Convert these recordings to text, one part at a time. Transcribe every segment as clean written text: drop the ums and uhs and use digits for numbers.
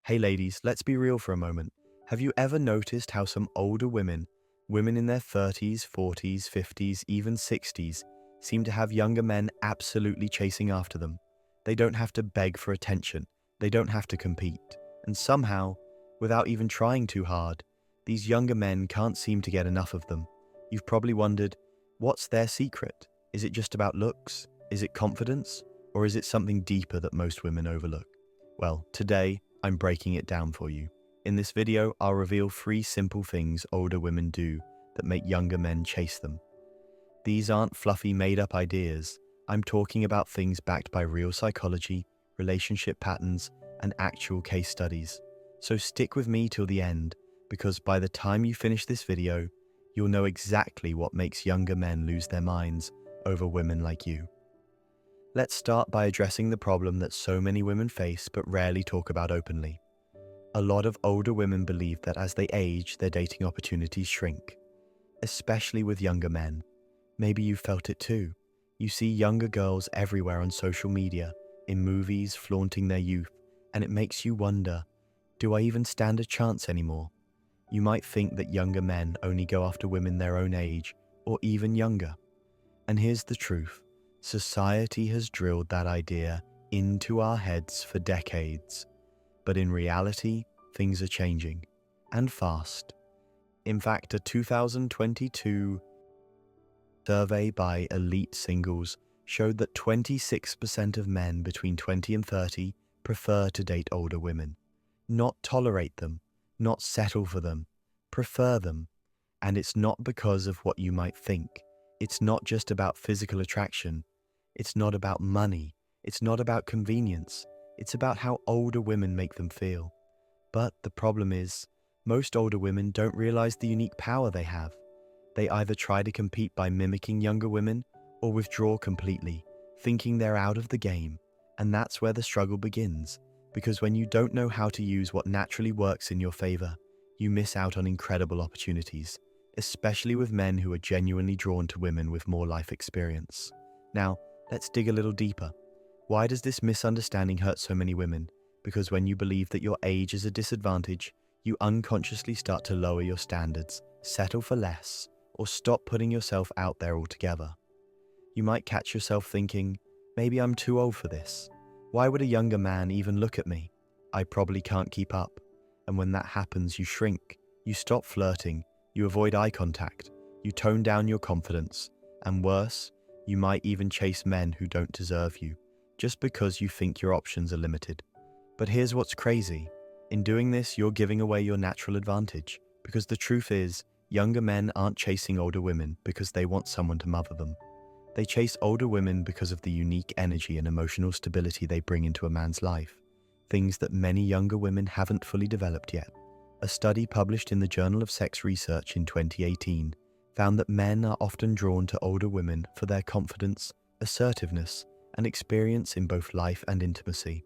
Hey ladies, let's be real for a moment. Have you ever noticed how some older women in their 30s, 40s, 50s, even 60s, seem to have younger men absolutely chasing after them? They don't have to beg for attention, they don't have to compete. And somehow, without even trying too hard, these younger men can't seem to get enough of them. You've probably wondered, what's their secret? Is it just about looks? Is it confidence? Or is it something deeper that most women overlook? Well, today, I'm breaking it down for you. In this video, I'll reveal 3 simple things older women do that make younger men chase them. These aren't fluffy made-up ideas. I'm talking about things backed by real psychology, relationship patterns, and actual case studies. So stick with me till the end, because by the time you finish this video, you'll know exactly what makes younger men lose their minds over women like you. Let's start by addressing the problem that so many women face but rarely talk about openly. A lot of older women believe that as they age, their dating opportunities shrink, especially with younger men. Maybe you felt it too. You see younger girls everywhere on social media, in movies, flaunting their youth, and it makes you wonder, do I even stand a chance anymore? You might think that younger men only go after women their own age, or even younger. And here's the truth. Society has drilled that idea into our heads for decades. But in reality, things are changing, and fast. In fact, a 2022 survey by Elite Singles showed that 26% of men between 20 and 30 prefer to date older women. Not tolerate them, not settle for them, prefer them. And it's not because of what you might think. It's not just about physical attraction. It's not about money. It's not about convenience. It's about how older women make them feel. But the problem is, most older women don't realize the unique power they have. They either try to compete by mimicking younger women or withdraw completely, thinking they're out of the game. And that's where the struggle begins, because when you don't know how to use what naturally works in your favor, you miss out on incredible opportunities, especially with men who are genuinely drawn to women with more life experience. Now, let's dig a little deeper. Why does this misunderstanding hurt so many women? Because when you believe that your age is a disadvantage, you unconsciously start to lower your standards, settle for less, or stop putting yourself out there altogether. You might catch yourself thinking, maybe I'm too old for this. Why would a younger man even look at me? I probably can't keep up. And when that happens, you shrink, you stop flirting, you avoid eye contact, you tone down your confidence, and worse, you might even chase men who don't deserve you, just because you think your options are limited. But here's what's crazy. In doing this, you're giving away your natural advantage, because the truth is, younger men aren't chasing older women because they want someone to mother them. They chase older women because of the unique energy and emotional stability they bring into a man's life, things that many younger women haven't fully developed yet. A study published in the Journal of Sex Research in 2018 found that men are often drawn to older women for their confidence, assertiveness, and experience in both life and intimacy.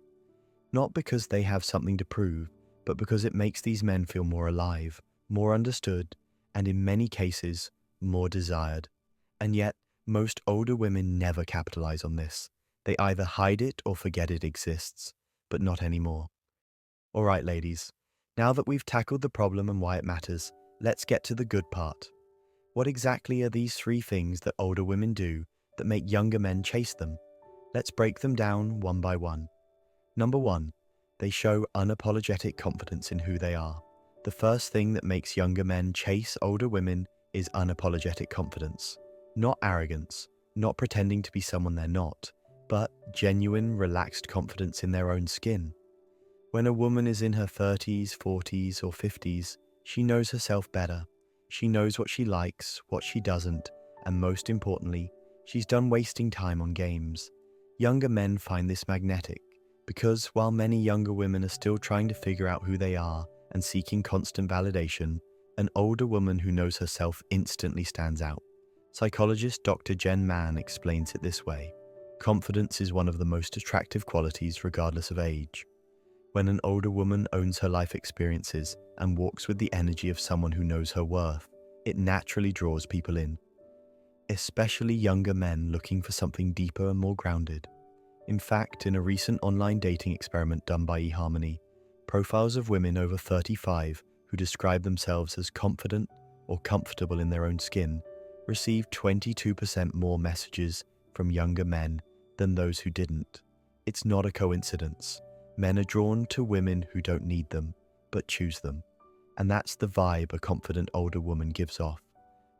Not because they have something to prove, but because it makes these men feel more alive, more understood, and in many cases, more desired. And yet, most older women never capitalize on this. They either hide it or forget it exists, but not anymore. Alright ladies, now that we've tackled the problem and why it matters, let's get to the good part. What exactly are these 3 things that older women do that make younger men chase them? Let's break them down one by one. Number 1, they show unapologetic confidence in who they are. The first thing that makes younger men chase older women is unapologetic confidence. Not arrogance, not pretending to be someone they're not, but genuine, relaxed confidence in their own skin. When a woman is in her 30s, 40s, or 50s, she knows herself better. She knows what she likes, what she doesn't, and most importantly, she's done wasting time on games. Younger men find this magnetic, because while many younger women are still trying to figure out who they are and seeking constant validation, an older woman who knows herself instantly stands out. Psychologist Dr. Jen Mann explains it this way: confidence is one of the most attractive qualities regardless of age. When an older woman owns her life experiences and walks with the energy of someone who knows her worth, it naturally draws people in, especially younger men looking for something deeper and more grounded. In fact, in a recent online dating experiment done by eHarmony, Profiles of women over 35 who describe themselves as confident or comfortable in their own skin received 22% more messages from younger men than those who didn't. It's not a coincidence. Men are drawn to women who don't need them, but choose them. And that's the vibe a confident older woman gives off.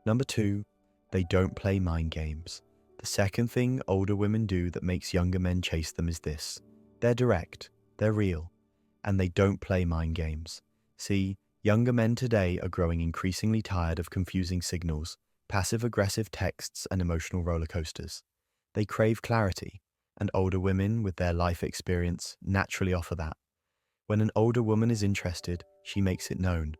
Number 2, they don't play mind games. The second thing older women do that makes younger men chase them is this. They're direct, they're real, and they don't play mind games. See, younger men today are growing increasingly tired of confusing signals, passive-aggressive texts, and emotional roller coasters. They crave clarity, and older women with their life experience naturally offer that. When an older woman is interested, she makes it known.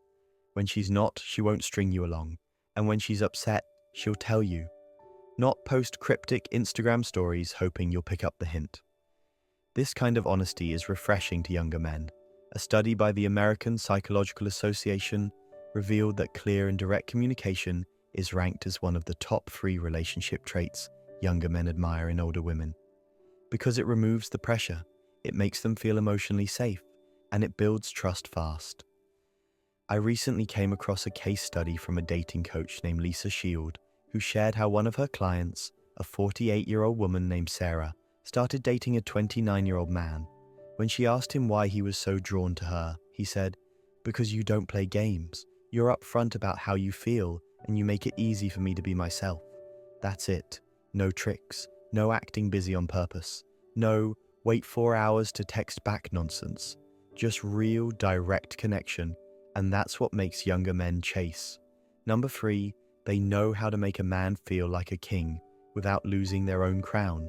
When she's not, she won't string you along. And when she's upset, she'll tell you. Not post cryptic Instagram stories hoping you'll pick up the hint. This kind of honesty is refreshing to younger men. A study by the American Psychological Association revealed that clear and direct communication is ranked as one of the top 3 relationship traits younger men admire in older women. Because it removes the pressure, it makes them feel emotionally safe, and it builds trust fast. I recently came across a case study from a dating coach named Lisa Shield, who shared how one of her clients, a 48-year-old woman named Sarah, started dating a 29-year-old man. When she asked him why he was so drawn to her, he said, "Because you don't play games. You're upfront about how you feel, and you make it easy for me to be myself. That's it. No tricks, no acting busy on purpose, no wait 4 hours to text back nonsense. Just real, direct connection, and that's what makes younger men chase." Number 3, they know how to make a man feel like a king without losing their own crown.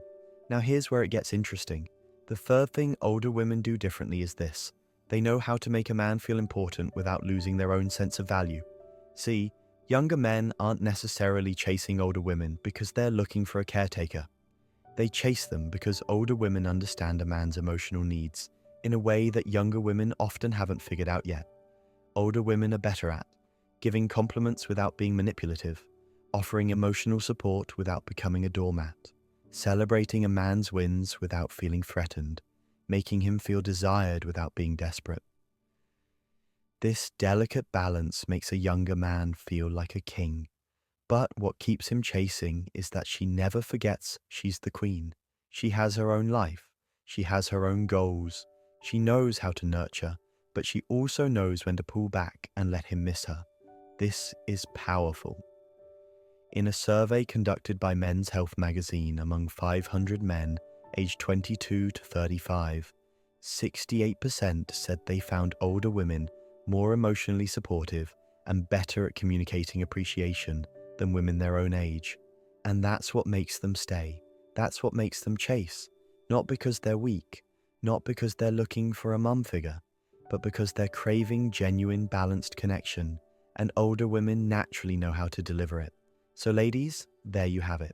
Now here's where it gets interesting. The third thing older women do differently is this. They know how to make a man feel important without losing their own sense of value. See, younger men aren't necessarily chasing older women because they're looking for a caretaker. They chase them because older women understand a man's emotional needs in a way that younger women often haven't figured out yet. Older women are better at giving compliments without being manipulative, offering emotional support without becoming a doormat, celebrating a man's wins without feeling threatened, making him feel desired without being desperate. This delicate balance makes a younger man feel like a king. But what keeps him chasing is that she never forgets she's the queen. She has her own life. She has her own goals. She knows how to nurture, but she also knows when to pull back and let him miss her. This is powerful. In a survey conducted by Men's Health magazine among 500 men aged 22 to 35, 68% said they found older women more emotionally supportive and better at communicating appreciation than women their own age. And that's what makes them stay. That's what makes them chase. Not because they're weak, not because they're looking for a mum figure, but because they're craving genuine, balanced connection, and older women naturally know how to deliver it. So ladies, there you have it.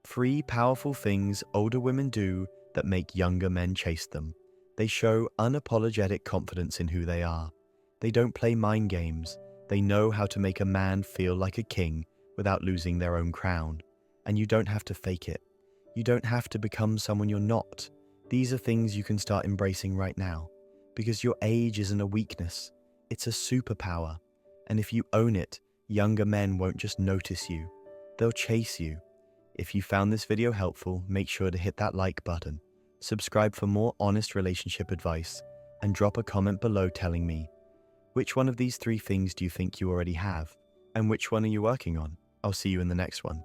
3 powerful things older women do that make younger men chase them. They show unapologetic confidence in who they are. They don't play mind games. They know how to make a man feel like a king without losing their own crown. And you don't have to fake it. You don't have to become someone you're not. These are things you can start embracing right now. Because your age isn't a weakness. It's a superpower. And if you own it, younger men won't just notice you. They'll chase you. If you found this video helpful, make sure to hit that like button, subscribe for more honest relationship advice, and drop a comment below telling me, which one of these 3 things do you think you already have? And which one are you working on? I'll see you in the next one.